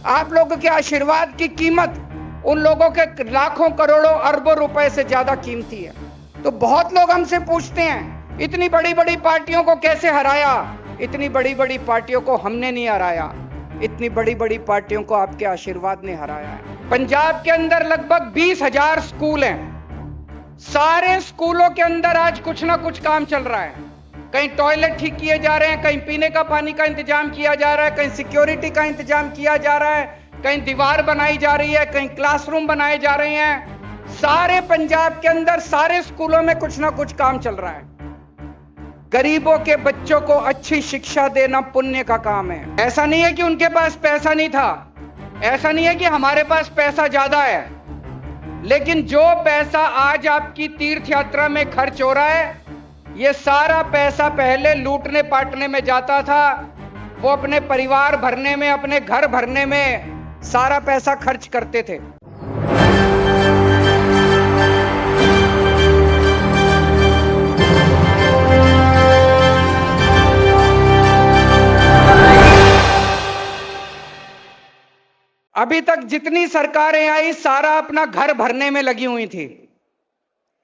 आप लोगों के आशीर्वाद की कीमत उन लोगों के लाखों करोड़ों अरबों रुपए से ज्यादा कीमती है। तो बहुत लोग हमसे पूछते हैं इतनी बड़ी बड़ी पार्टियों को कैसे हराया। इतनी बड़ी बड़ी पार्टियों को हमने नहीं हराया, इतनी बड़ी बड़ी पार्टियों को आपके आशीर्वाद ने हराया है। पंजाब के अंदर लगभग 20,000 स्कूल हैं। सारे स्कूलों के अंदर आज कुछ ना कुछ काम चल रहा है। कहीं टॉयलेट ठीक किए जा रहे हैं, कहीं पीने का पानी का इंतजाम किया जा रहा है, कहीं सिक्योरिटी का इंतजाम किया जा रहा है, कहीं दीवार बनाई जा रही है, कहीं क्लासरूम बनाए जा रहे हैं। सारे पंजाब के अंदर सारे स्कूलों में कुछ ना कुछ काम चल रहा है। गरीबों के बच्चों को अच्छी शिक्षा देना पुण्य का काम है। ऐसा नहीं है कि उनके पास पैसा नहीं था, ऐसा नहीं है कि हमारे पास पैसा ज्यादा है, लेकिन जो पैसा आज आपकी तीर्थ यात्रा में खर्च हो रहा है, ये सारा पैसा पहले लूटने पाटने में जाता था। वो अपने परिवार भरने में, अपने घर भरने में सारा पैसा खर्च करते थे। अभी तक जितनी सरकारें आई सारा अपना घर भरने में लगी हुई थी।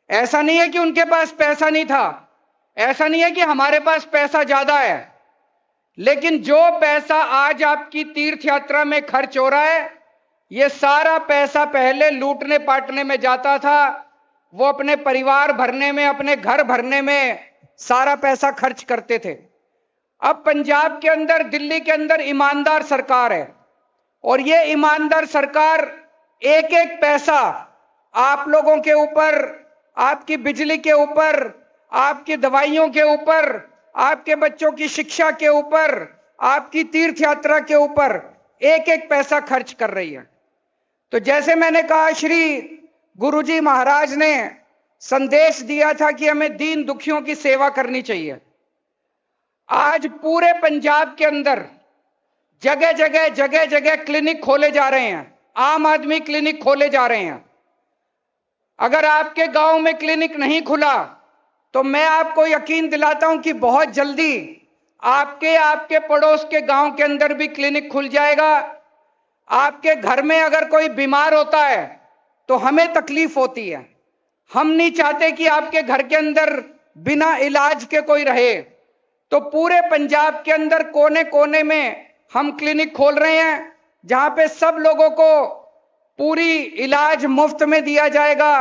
ऐसा नहीं है कि उनके पास पैसा नहीं था, ऐसा नहीं है कि हमारे पास पैसा ज्यादा है, लेकिन जो पैसा आज आपकी तीर्थ यात्रा में खर्च हो रहा है, ये सारा पैसा पहले लूटने पाटने में जाता था। वो अपने परिवार भरने में, अपने घर भरने में सारा पैसा खर्च करते थे। अब पंजाब के अंदर, दिल्ली के अंदर ईमानदार सरकार है, और ये ईमानदार सरकार एक एक पैसा आप लोगों के ऊपर, आपकी बिजली के ऊपर, आपकी दवाइयों के ऊपर, आपके बच्चों की शिक्षा के ऊपर, आपकी तीर्थ यात्रा के ऊपर एक एक पैसा खर्च कर रही है। तो जैसे मैंने कहा, श्री गुरुजी महाराज ने संदेश दिया था कि हमें दीन दुखियों की सेवा करनी चाहिए। आज पूरे पंजाब के अंदर जगह जगह क्लिनिक खोले जा रहे हैं, आम आदमी क्लिनिक खोले जा रहे हैं। अगर आपके गांव में क्लिनिक नहीं खुला तो मैं आपको यकीन दिलाता हूं कि बहुत जल्दी आपके पड़ोस के गांव के अंदर भी क्लिनिक खुल जाएगा। आपके घर में अगर कोई बीमार होता है तो हमें तकलीफ होती है, हम नहीं चाहते कि आपके घर के अंदर बिना इलाज के कोई रहे। तो पूरे पंजाब के अंदर कोने कोने में हम क्लिनिक खोल रहे हैं, जहां पे सब लोगों को पूरी इलाज मुफ्त में दिया जाएगा,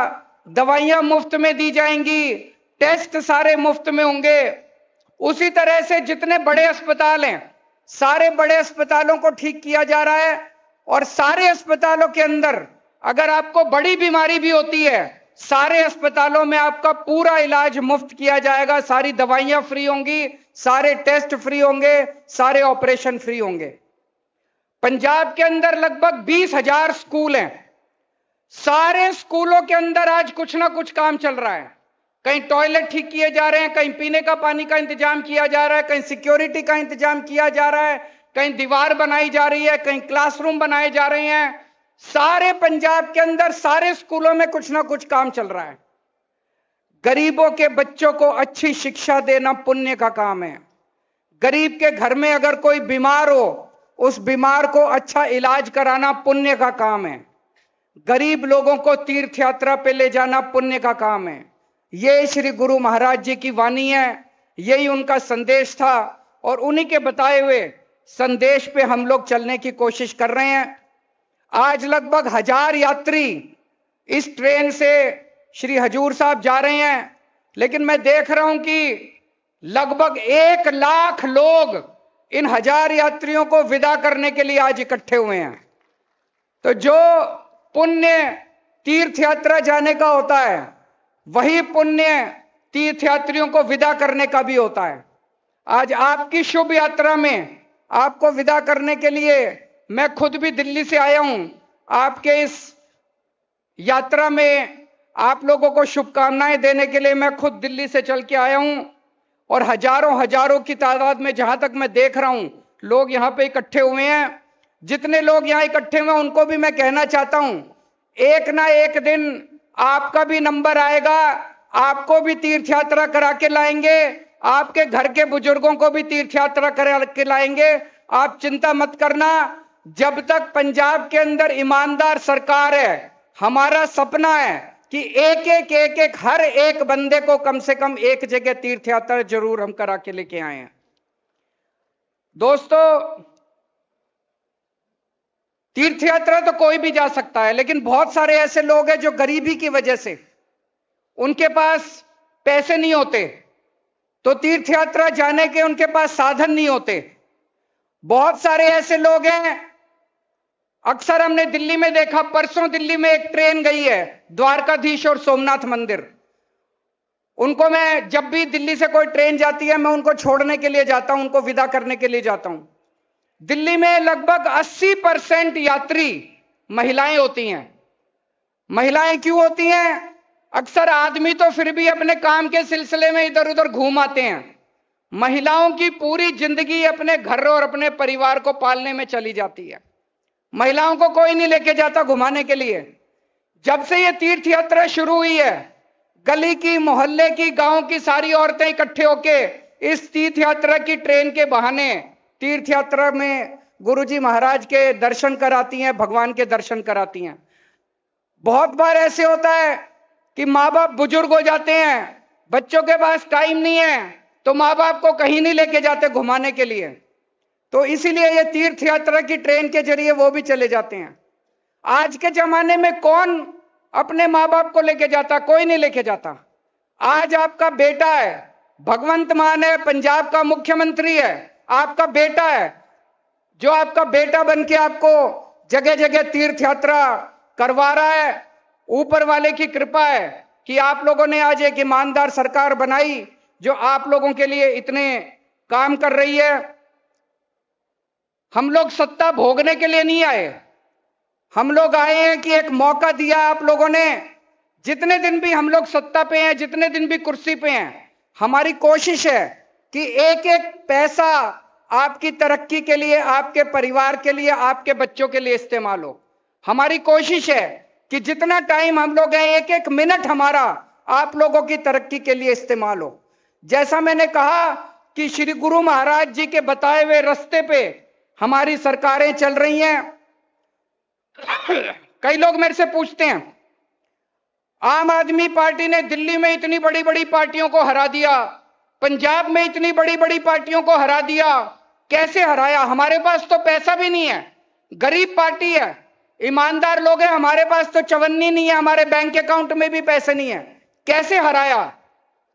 दवाइयां मुफ्त में दी जाएंगी, टेस्ट सारे मुफ्त में होंगे। उसी तरह से जितने बड़े अस्पताल हैं, सारे बड़े अस्पतालों को ठीक किया जा रहा है, और सारे अस्पतालों के अंदर अगर आपको बड़ी बीमारी भी होती है, सारे अस्पतालों में आपका पूरा इलाज मुफ्त किया जाएगा, सारी दवाइयां फ्री होंगी, सारे टेस्ट फ्री होंगे, सारे ऑपरेशन फ्री होंगे। पंजाब के अंदर लगभग 20,000 स्कूल हैं। सारे स्कूलों के अंदर आज कुछ ना कुछ काम चल रहा है। कहीं टॉयलेट ठीक किए जा रहे हैं, कहीं पीने का पानी का इंतजाम किया जा रहा है, कहीं सिक्योरिटी का इंतजाम किया जा रहा है, कहीं दीवार बनाई जा रही है, कहीं क्लासरूम बनाए जा रहे हैं। सारे पंजाब के अंदर सारे स्कूलों में कुछ ना कुछ काम चल रहा है। गरीबों के बच्चों को अच्छी शिक्षा देना पुण्य का काम है। गरीब के घर में अगर कोई बीमार हो, उस बीमार को अच्छा इलाज कराना पुण्य का काम है। गरीब लोगों को तीर्थ यात्रा पे ले जाना पुण्य का काम है। ये श्री गुरु महाराज जी की वाणी है, यही उनका संदेश था, और उन्हीं के बताए हुए संदेश पे हम लोग चलने की कोशिश कर रहे हैं। आज लगभग 1000 यात्री इस ट्रेन से श्री हजूर साहब जा रहे हैं, लेकिन मैं देख रहा हूं कि लगभग 1 लाख लोग इन 1000 यात्रियों को विदा करने के लिए आज इकट्ठे हुए हैं। तो जो पुण्य तीर्थ यात्रा जाने का होता है, वही पुण्य तीर्थ यात्रियों को विदा करने का भी होता है। आज आपकी शुभ यात्रा में आपको विदा करने के लिए मैं खुद भी दिल्ली से आया हूं। आपके इस यात्रा में आप लोगों को शुभकामनाएं देने के लिए मैं खुद दिल्ली से चल के आया हूं, और हजारों की तादाद में, जहां तक मैं देख रहा हूं, लोग यहां पे इकट्ठे हुए हैं। जितने लोग यहां इकट्ठे हुए हैं उनको भी मैं कहना चाहता हूं, एक ना एक दिन आपका भी नंबर आएगा, आपको भी तीर्थ यात्रा करा के लाएंगे, आपके घर के बुजुर्गों को भी तीर्थ यात्रा करा के लाएंगे। आप चिंता मत करना। जब तक पंजाब के अंदर ईमानदार सरकार है, हमारा सपना है कि एक हर एक बंदे को कम से कम एक जगह तीर्थ यात्रा जरूर हम करा के लेके आए हैं। दोस्तों, तीर्थ यात्रा तो कोई भी जा सकता है, लेकिन बहुत सारे ऐसे लोग हैं जो गरीबी की वजह से उनके पास पैसे नहीं होते, तो तीर्थ यात्रा जाने के उनके पास साधन नहीं होते। बहुत सारे ऐसे लोग हैं, अक्सर हमने दिल्ली में देखा, परसों दिल्ली में एक ट्रेन गई है द्वारकाधीश और सोमनाथ मंदिर। उनको मैं, जब भी दिल्ली से कोई ट्रेन जाती है, मैं उनको छोड़ने के लिए जाता हूं, उनको विदा करने के लिए जाता हूं। दिल्ली में लगभग 80% यात्री महिलाएं होती हैं। महिलाएं क्यों होती हैं? अक्सर आदमी तो फिर भी अपने काम के सिलसिले में इधर उधर घूम आते हैं। महिलाओं की पूरी जिंदगी अपने घर और अपने परिवार को पालने में चली जाती है। महिलाओं को कोई नहीं लेके जाता घुमाने के लिए। जब से ये तीर्थ यात्रा शुरू हुई है, गली की, मोहल्ले की, गांव की सारी औरतें इकट्ठे होके इस तीर्थ यात्रा की ट्रेन के बहाने तीर्थ यात्रा में गुरुजी महाराज के दर्शन कराती हैं, भगवान के दर्शन कराती हैं। बहुत बार ऐसे होता है कि माँ बाप बुजुर्ग हो जाते हैं, बच्चों के पास टाइम नहीं है, तो माँ बाप को कहीं नहीं लेके जाते घुमाने के लिए, तो इसीलिए ये तीर्थ यात्रा की ट्रेन के जरिए वो भी चले जाते हैं। आज के जमाने में कौन अपने माँ बाप को लेके जाता? कोई नहीं लेके जाता। आज आपका बेटा है, भगवंत मान है, पंजाब का मुख्यमंत्री है, आपका बेटा है, जो आपका बेटा बन के आपको जगह जगह तीर्थ यात्रा करवा रहा है। ऊपर वाले की कृपा है कि आप लोगों ने आज एक ईमानदार सरकार बनाई जो आप लोगों के लिए इतने काम कर रही है। हम लोग सत्ता भोगने के लिए नहीं आए, हम लोग आए हैं कि एक मौका दिया आप लोगों ने। जितने दिन भी हम लोग सत्ता पे हैं, जितने दिन भी कुर्सी पे हैं, हमारी कोशिश है कि एक एक पैसा आपकी तरक्की के लिए, आपके परिवार के लिए, आपके बच्चों के लिए इस्तेमाल हो। हमारी कोशिश है कि जितना टाइम हम लोग हैं, एक एक मिनट हमारा आप लोगों की तरक्की के लिए इस्तेमाल हो। जैसा मैंने कहा कि श्री गुरु महाराज जी के बताए हुए रास्ते पे हमारी सरकारें चल रही हैं। कई लोग मेरे से पूछते हैं, आम आदमी पार्टी ने दिल्ली में इतनी बड़ी बड़ी पार्टियों को हरा दिया, पंजाब में इतनी बड़ी बड़ी पार्टियों को हरा दिया, कैसे हराया? हमारे पास तो पैसा भी नहीं है, गरीब पार्टी है, ईमानदार लोग हैं, हमारे पास तो चवन्नी नहीं है, हमारे बैंक अकाउंट में भी पैसे नहीं है, कैसे हराया?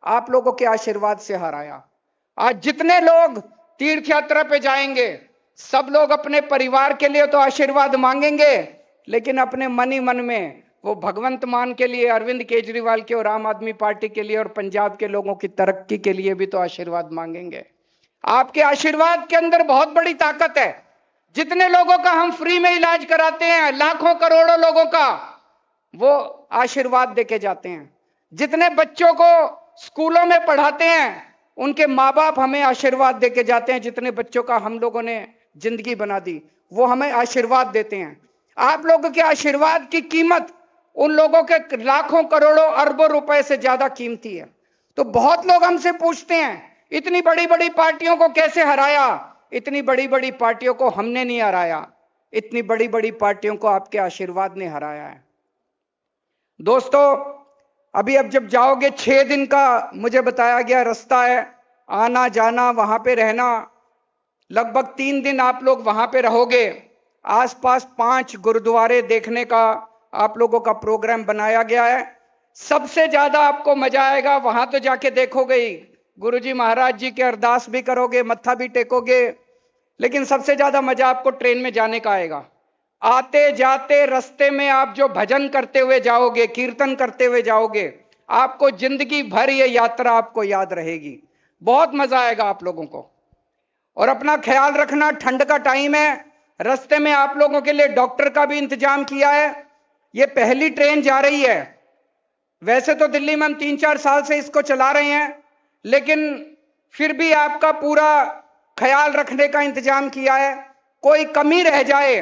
आप लोगों के आशीर्वाद से हराया। आज जितने लोग तीर्थ यात्रा पे जाएंगे, सब लोग अपने परिवार के लिए तो आशीर्वाद मांगेंगे, लेकिन अपने मन ही मन में वो भगवंत मान के लिए, अरविंद केजरीवाल के और आम आदमी पार्टी के लिए और पंजाब के लोगों की तरक्की के लिए भी तो आशीर्वाद मांगेंगे। आपके आशीर्वाद के अंदर बहुत बड़ी ताकत है। जितने लोगों का हम फ्री में इलाज कराते हैं, लाखों करोड़ों लोगों का, वो आशीर्वाद देके जाते हैं। जितने बच्चों को स्कूलों में पढ़ाते हैं, उनके माँ बाप हमें आशीर्वाद देके जाते हैं। जितने बच्चों का हम लोगों ने जिंदगी बना दी, वो हमें आशीर्वाद देते हैं। आप लोगों के आशीर्वाद की कीमत उन लोगों के लाखों करोड़ों अरबों रुपए से ज्यादा कीमती है। तो बहुत लोग हमसे पूछते हैं, इतनी बड़ी बड़ी पार्टियों को कैसे हराया? इतनी बड़ी बड़ी पार्टियों को हमने नहीं हराया, इतनी बड़ी बड़ी पार्टियों को आपके आशीर्वाद ने हराया है। दोस्तों, अब जब जाओगे, 6 दिन का मुझे बताया गया रास्ता है, आना जाना, वहां पे रहना, लगभग 3 दिन आप लोग वहां पे रहोगे। आसपास 5 गुरुद्वारे देखने का आप लोगों का प्रोग्राम बनाया गया है। सबसे ज्यादा आपको मजा आएगा, वहां तो जाके देखोगे ही, गुरुजी महाराज जी के अरदास भी करोगे, मत्था भी टेकोगे, लेकिन सबसे ज्यादा मजा आपको ट्रेन में जाने का आएगा। आते जाते रास्ते में आप जो भजन करते हुए जाओगे, कीर्तन करते हुए जाओगे, आपको जिंदगी भर ये यात्रा आपको याद रहेगी। बहुत मजा आएगा आप लोगों को। और अपना ख्याल रखना, ठंड का टाइम है, रास्ते में आप लोगों के लिए डॉक्टर का भी इंतजाम किया है। ये पहली ट्रेन जा रही है, वैसे तो दिल्ली में हम 3-4 साल से इसको चला रहे हैं, लेकिन फिर भी आपका पूरा ख्याल रखने का इंतजाम किया है। कोई कमी रह जाए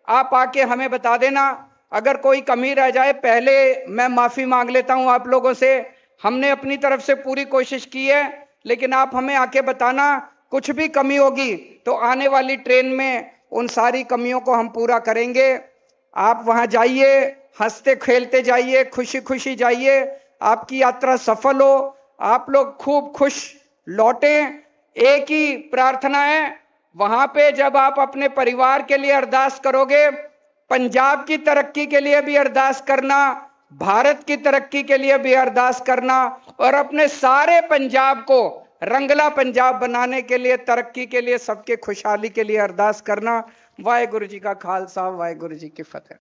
आप आके हमें बता देना। अगर कोई कमी रह जाए, पहले मैं माफी मांग लेता हूं आप लोगों से। हमने अपनी तरफ से पूरी कोशिश की है, लेकिन आप हमें आके बताना, कुछ भी कमी होगी तो आने वाली ट्रेन में उन सारी कमियों को हम पूरा करेंगे। आप वहां जाइए, हंसते खेलते जाइए, खुशी खुशी जाइए, आपकी यात्रा सफल हो, आप लोग खूब खुश लौटें। एक ही प्रार्थना है, वहां पे जब आप अपने परिवार के लिए अरदास करोगे, पंजाब की तरक्की के लिए भी अरदास करना, भारत की तरक्की के लिए भी अरदास करना, और अपने सारे पंजाब को रंगला पंजाब बनाने के लिए, तरक्की के लिए, सबके खुशहाली के लिए अरदास करना। वाहेगुरु जी का खालसा, वाहेगुरु जी की फतेह।